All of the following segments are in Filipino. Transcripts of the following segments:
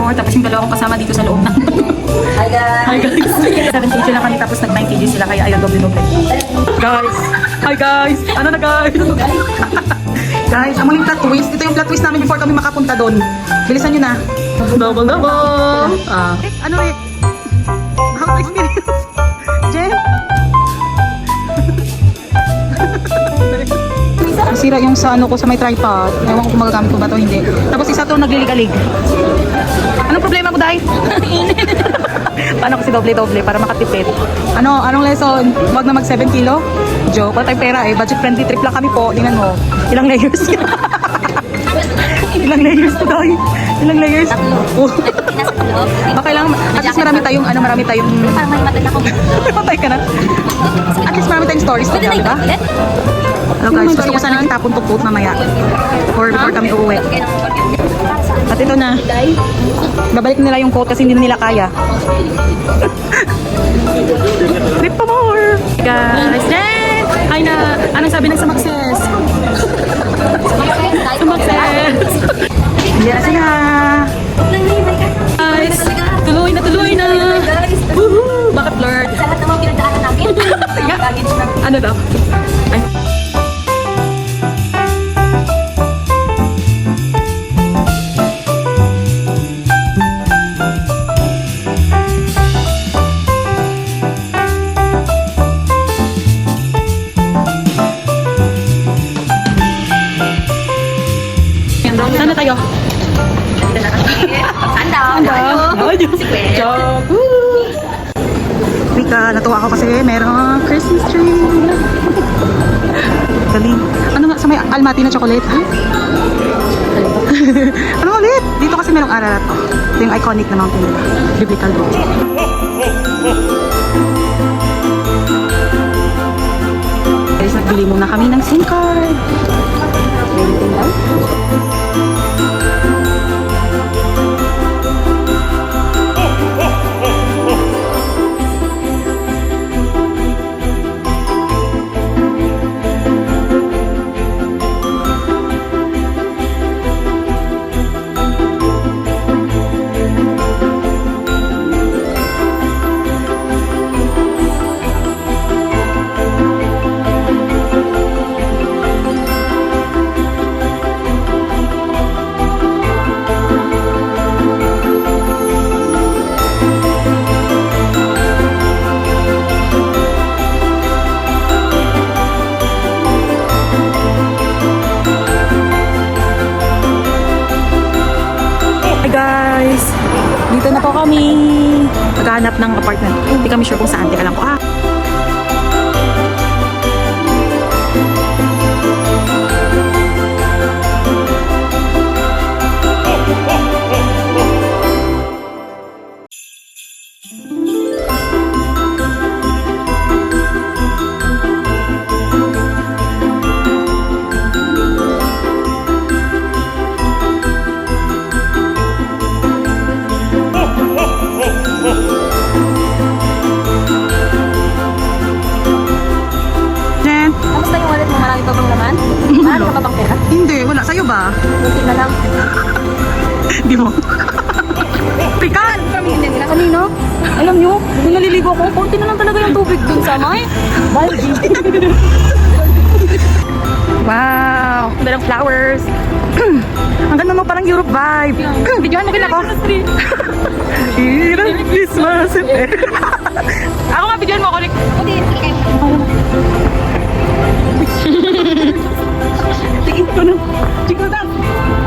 more. Tapos yung dalawa kong kasama dito sa loob na. Hi guys! Hi guys! 7 kg lang kami tapos nag 9 kg sila kaya ayun, doble-doble. Guys! Hi guys! Ano na guys? Guys, ang muling plot twist. Ito yung plot twist namin before kami makapunta doon. Bilisan nyo na. Double-double! Ano Rick? How to experience? Jen? Nasira yung sa ano ko sa may tripod. Ewan ko kung magagamit ko ba ito hindi. Tapos isa to nagliligalig. Anong problema ko, Day? Paano kasi doble-doble para makatipid? Anong lesson? Huwag na mag 7 kilo? Joke, wala tayong pera eh. Budget friendly trip lang kami po. Tingnan mo. Ilang layers? Ilang layers to, Day? Ilang layers? Oh. Okay lang. At least marami tayong Parang may matay ako. patay ka na. At least marami tayong stories to, di ba? Hello guys, gusto ko sana itapon to quote mamaya. Or before kami uuwi. At ito na. Babalik nila yung quote kasi hindi na nila kaya. Trip pa more! Guys, Jen! Hi na! Anong sabi ng Sumakses? Sumakses! Hindi na sila! Guys! Tuloy na! Woohoo! Bakit Lord? Sa lahat ng mga pinagdaanan namin. Baggage na. Ano daw? Ay. Saan na tayo? Sanda. Joke! Mika, natuwa ako kasi merong Christmas tree. Galing. Ano nga, sa may almaty na chocolate, ha? Ano ulit? Dito kasi merong Ararat. Ito yung iconic na mountain nila. Biblical road. Guys, nagbili muna kami ng SIM card. Waiting lang. Guys, dito na po kami maghahanap ng apartment. Hindi kami sure kung saan. Teka lang po Jen? Kamusta yung wallet mo? Marami pa bang laman? Marami ka pa bang pera? Hindi, wala. Sa'yo ba? Buti na lang. Hindi mo. Pikan! Kanino? Alam nyo, nung naliligo ako, konti na lang talaga yung tubig dun sa may balde. Wow! Ang ganda ng flowers. Ang ganda mo, parang Europe vibe. Videohan mo kin ako. Hirap Christmas. Ako nga, videohan mo ako. Hindi, kayo. Tingin ko na. Jingle bell.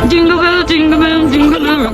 Jingle bell, jingle bell, jingle bell.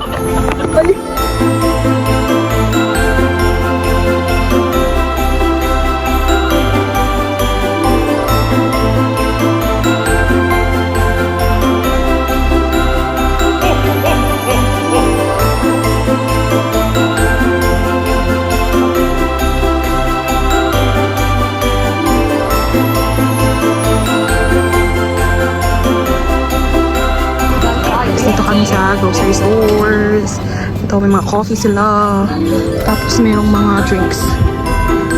Dito kami sa grocery stores. Ito may mga coffee sila. Tapos mayroong mga drinks.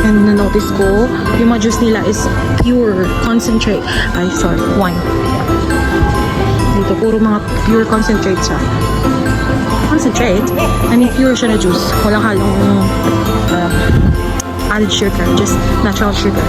And na-notice ko, yung mga juice nila is pure concentrate. Ay, sorry, wine. Dito, puro mga pure concentrate siya. Ang concentrate. I mean, pure siya na juice. Walang halong added sugar. Just natural sugar.